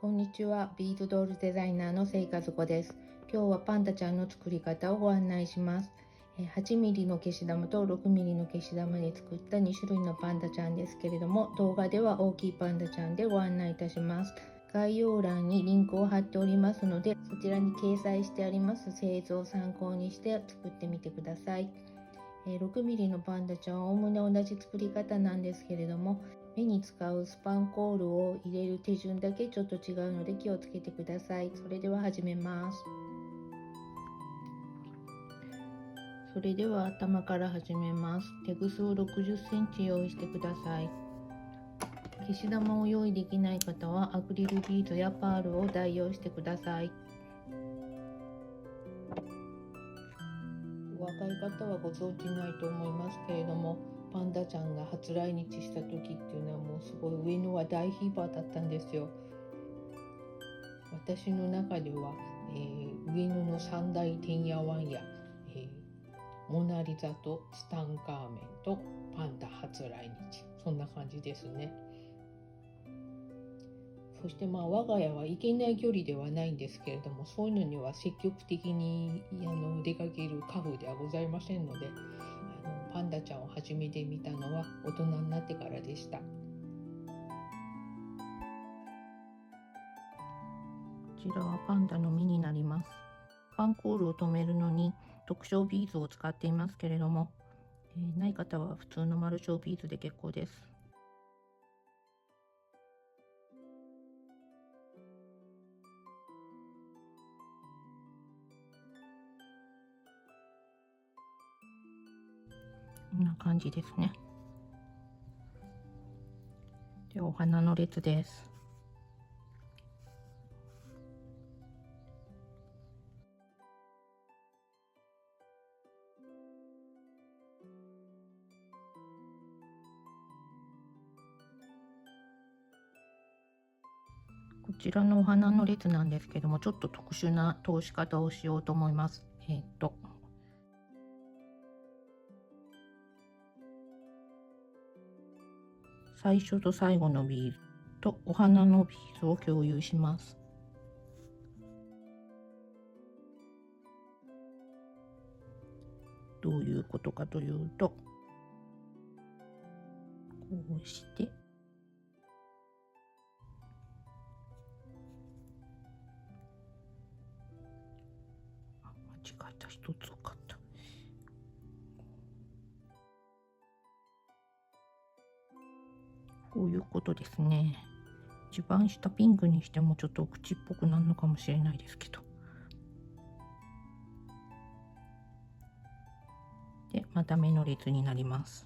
こんにちは。ビーズドールデザイナーのせいかずこです。今日はパンダちゃんの作り方をご案内します。8ミリの消し玉と6ミリの消し玉で作った2種類のパンダちゃんですけれども、動画では大きいパンダちゃんでご案内いたします。概要欄にリンクを貼っておりますので、そちらに掲載してあります製図を参考にして作ってみてください。6ミリのパンダちゃんはおおむね同じ作り方なんですけれども、目に使うスパンコールを入れる手順だけちょっと違うので気をつけてください。それでは始めます。それでは頭から始めます。テグスを60センチ用意してください。消し玉を用意できない方はアクリルビーズやパールを代用してください。お若い方はご存知ないと思いますけれども、パンダちゃんが初来日した時っていうのはもうすごい上野は大フィーバーだったんですよ。私の中では、上野の三大てんやわんや、モナリザとツタンカーメンとパンダ初来日、そんな感じですね。そして我が家は行けない距離ではないんですけれども、そういうのには積極的に出かける家父ではございませんので、パンダちゃんを初めて見たのは大人になってからでした。こちらはパンダの実になります。スパンコールを留めるのに特徴ビーズを使っていますけれども、ない方は普通の丸小ビーズで結構です。こんな感じですね。で、お花の列です。こちらのお花の列なんですけども、ちょっと特殊な通し方をしようと思います。最初と最後のビーズとお花のビーズを共有します。どういうことかというと、こうして間違えた、一つ多かった。こういうことですね。一番下ピンクにしてもちょっとお口っぽくなるのかもしれないですけど。で、また目の列になります。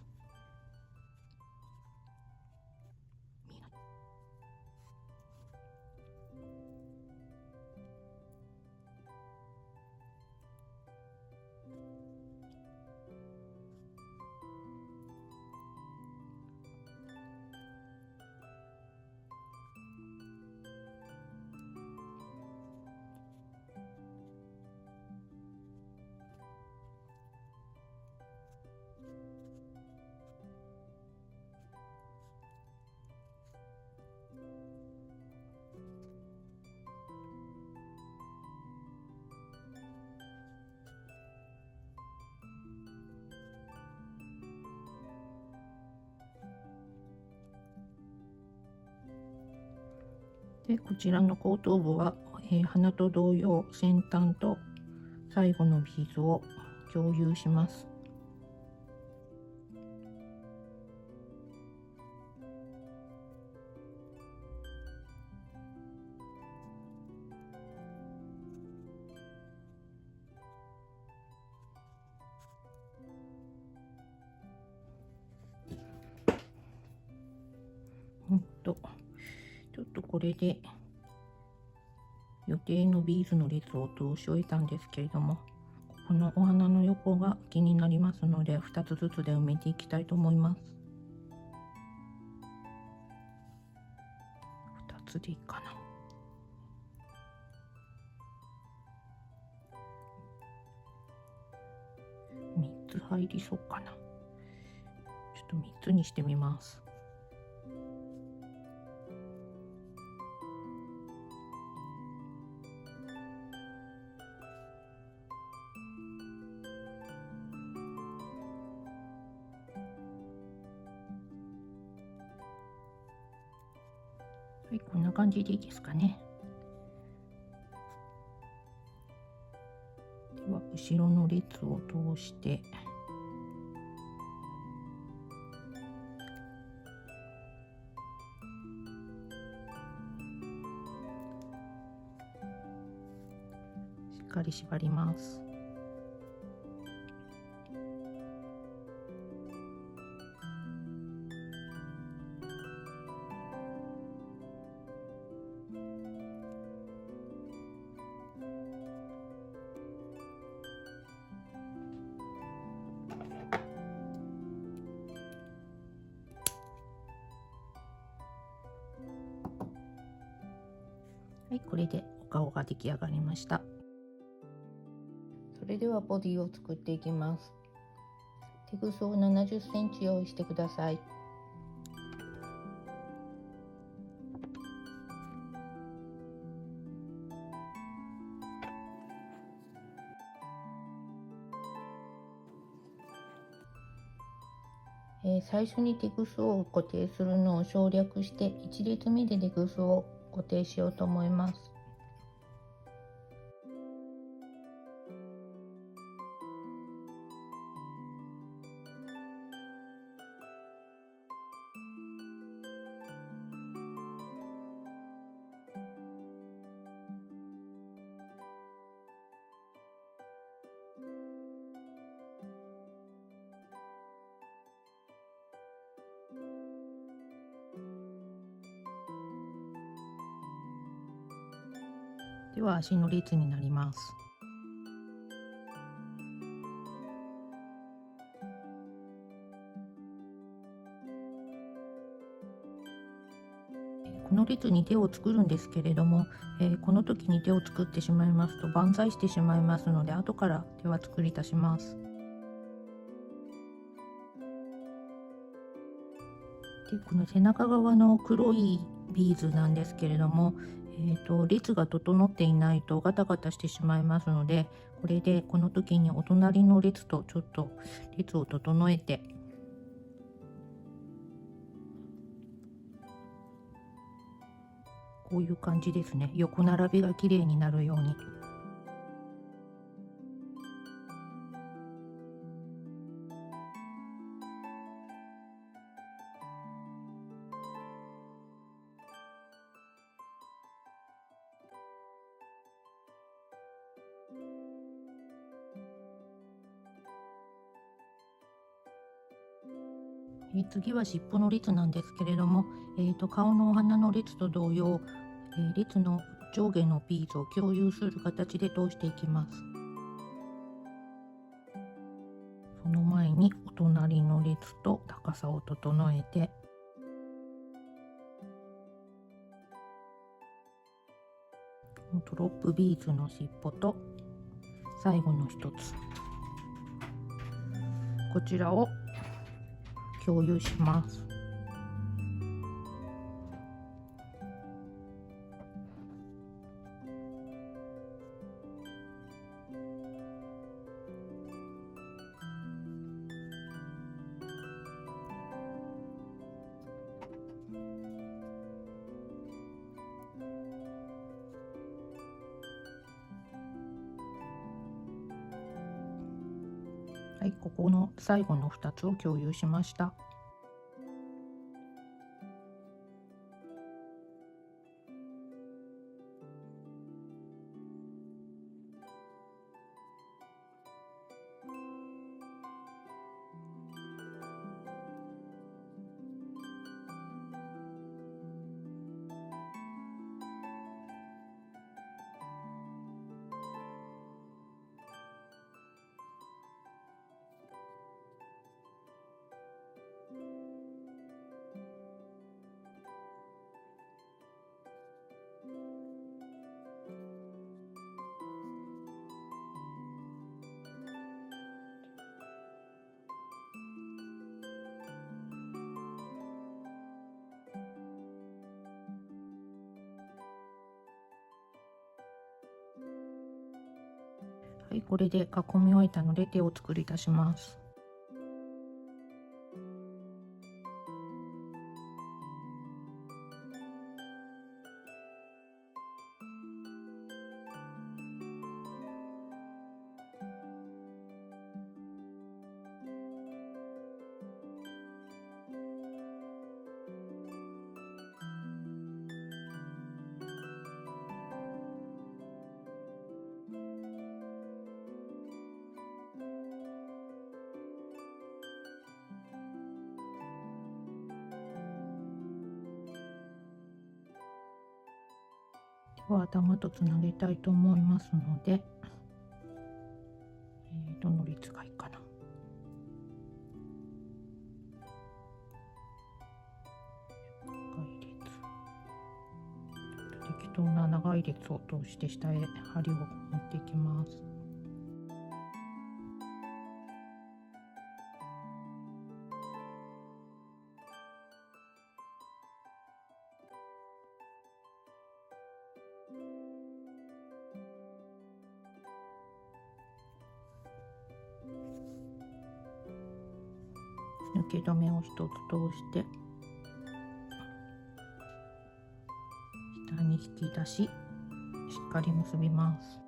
で、こちらの後頭部は、花と同様先端と最後のビーズを共有します。ちょっとこれで予定のビーズの列を通し終えたんですけれども、このお花の横が気になりますので、2つずつで埋めていきたいと思います。2つでいいかな。3つ入りそうかな。ちょっと3つにしてみます。はい、こんな感じでいいですかね。では後ろの列を通してしっかり縛ります。はい、これでお顔が出来上がりました。それではボディを作っていきます。手ぐそを70センチ用意してください。最初にテグスを固定するのを省略して1列目でテグスを固定しようと思います。では足の列になります。この列に手を作るんですけれども、この時に手を作ってしまいますと万歳してしまいますので、後から手は作り足します。でこの背中側の黒いビーズなんですけれども、列が整っていないとガタガタしてしまいますので、これでこの時にお隣の列とちょっと列を整えて、こういう感じですね。横並びが綺麗になるように。次は尻尾の列なんですけれども、顔のお花の列と同様、列の上下のビーズを共有する形で通していきます。その前にお隣の列と高さを整えて、ドロップビーズの尻尾と最後の一つ、こちらを共有します。はい、ここの最後の2つを共有しました。はい、これで囲み終えたので手を作り出します。は頭とつなげたいと思いますので、どの列がいいかな。長い列、適当な長い列を通して下へ針を持っていきます。抜け止めを一つ通して下に引き出し、しっかり結びます。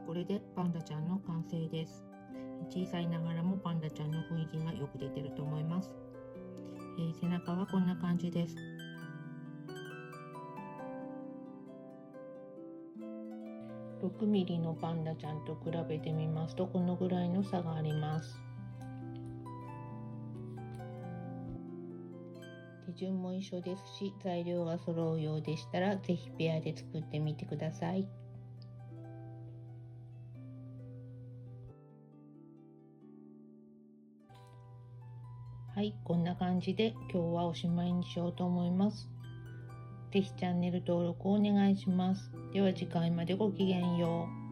これでパンダちゃんの完成です。小さいながらもパンダちゃんの雰囲気がよく出てると思います。背中はこんな感じです。6ミリのパンダちゃんと比べてみますとこのぐらいの差があります。手順も一緒ですし、材料が揃うようでしたらぜひペアで作ってみてください。はい、こんな感じで今日はおしまいにしようと思います。ぜひチャンネル登録をお願いします。では次回までごきげんよう。